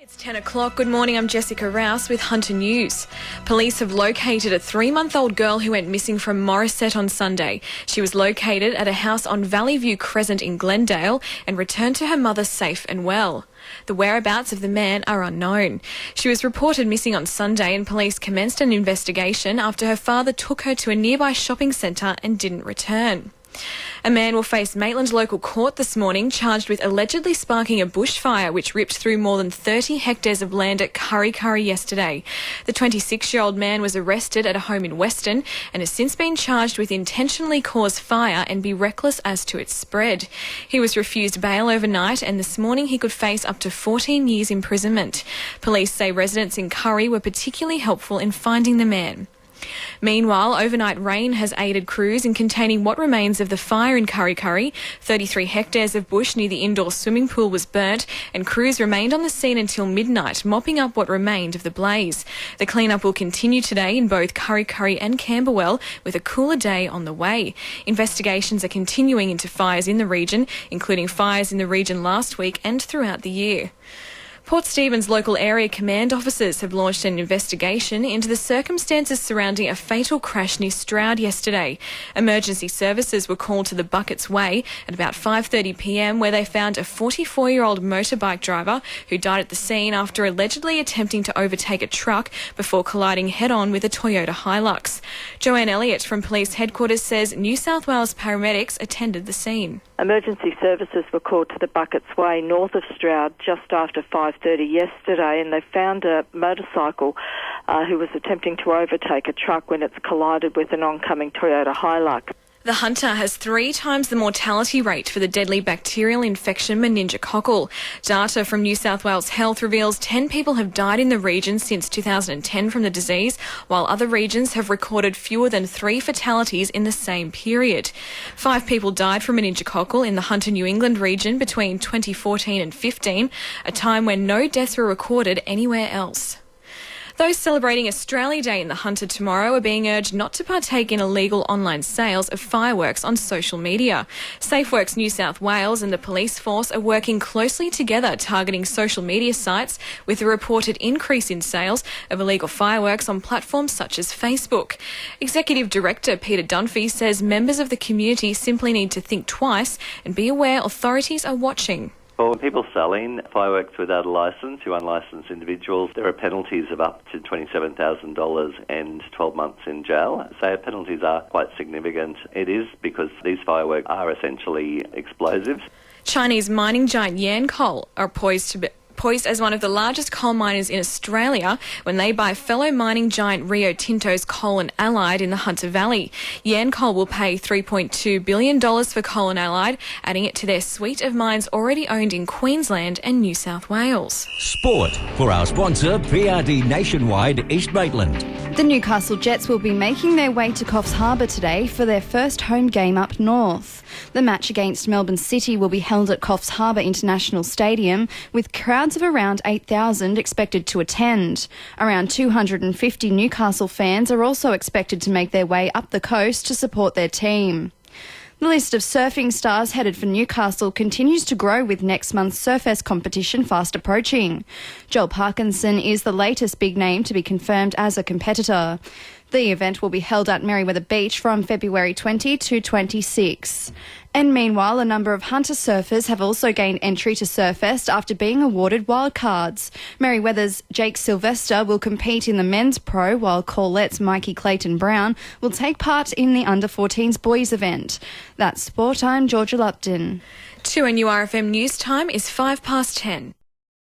It's 10 o'clock. Good morning, I'm Jessica Rouse with Hunter News. Police have located a 3-month-old girl who went missing from Morisset on Sunday. She was located at a house on Valley View Crescent in Glendale and returned to her mother safe and well. The whereabouts of the man are unknown. She was reported missing on Sunday and police commenced an investigation after her father took her to a nearby shopping centre and didn't return. A man will face Maitland local court this morning charged with allegedly sparking a bushfire which ripped through more than 30 hectares of land at Kurri Kurri yesterday. The 26-year-old man was arrested at a home in Weston and has since been charged with intentionally cause fire and be reckless as to its spread. He was refused bail overnight and this morning he could face up to 14 years imprisonment. Police say residents in Kurri were particularly helpful in finding the man. Meanwhile, overnight rain has aided crews in containing what remains of the fire in Kurri Kurri. 33 hectares of bush near the indoor swimming pool was burnt and crews remained on the scene until midnight, mopping up what remained of the blaze. The clean-up will continue today in both Kurri Kurri and Camberwell, with a cooler day on the way. Investigations are continuing into fires in the region, including fires in the region last week and throughout the year. Port Stephens local area command officers have launched an investigation into the circumstances surrounding a fatal crash near Stroud yesterday. Emergency services were called to the Buckets Way at about 5:30 p.m. where they found a 44-year-old motorbike driver who died at the scene after allegedly attempting to overtake a truck before colliding head-on with a Toyota Hilux. Joanne Elliott from Police Headquarters says New South Wales paramedics attended the scene. Emergency services were called to the Buckets Way north of Stroud just after 5:30 yesterday and they found a motorcycle who was attempting to overtake a truck when it's collided with an oncoming Toyota Hilux. The hunter has 3 times the mortality rate for the deadly bacterial infection meningococcal. Data from New South Wales Health reveals 10 people have died in the region since 2010 from the disease, while other regions have recorded fewer than 3 fatalities in the same period. 5 people died from meningococcal in the Hunter New England region between 2014 and 15, a time when no deaths were recorded anywhere else. Those celebrating Australia Day in the Hunter tomorrow are being urged not to partake in illegal online sales of fireworks on social media. SafeWorks New South Wales and the police force are working closely together targeting social media sites with a reported increase in sales of illegal fireworks on platforms such as Facebook. Executive Director Peter Dunphy says members of the community simply need to think twice and be aware authorities are watching. For people selling fireworks without a licence to unlicensed individuals, there are penalties of up to $27,000 and 12 months in jail. So penalties are quite significant. It is because these fireworks are essentially explosives. Chinese mining giant Yancoal are poised as one of the largest coal miners in Australia when they buy fellow mining giant Rio Tinto's Coal and Allied in the Hunter Valley. Yancoal will pay $3.2 billion for Coal and Allied, adding it to their suite of mines already owned in Queensland and New South Wales. Sport for our sponsor, PRD Nationwide East Maitland. The Newcastle Jets will be making their way to Coffs Harbour today for their first home game up north. The match against Melbourne City will be held at Coffs Harbour International Stadium, with crowds of around 8,000 expected to attend. Around 250 Newcastle fans are also expected to make their way up the coast to support their team. The list of surfing stars headed for Newcastle continues to grow with next month's Surfest competition fast approaching. Joel Parkinson is the latest big name to be confirmed as a competitor. The event will be held at Merewether Beach from February 20 to 26. And meanwhile, a number of Hunter surfers have also gained entry to Surfest after being awarded wildcards. Merewether's Jake Sylvester will compete in the men's pro, while Corlette's Mikey Clayton Brown will take part in the under-14s boys event. That's Sport. I'm Georgia Lupton. 2 NURFM News Time is 10:05.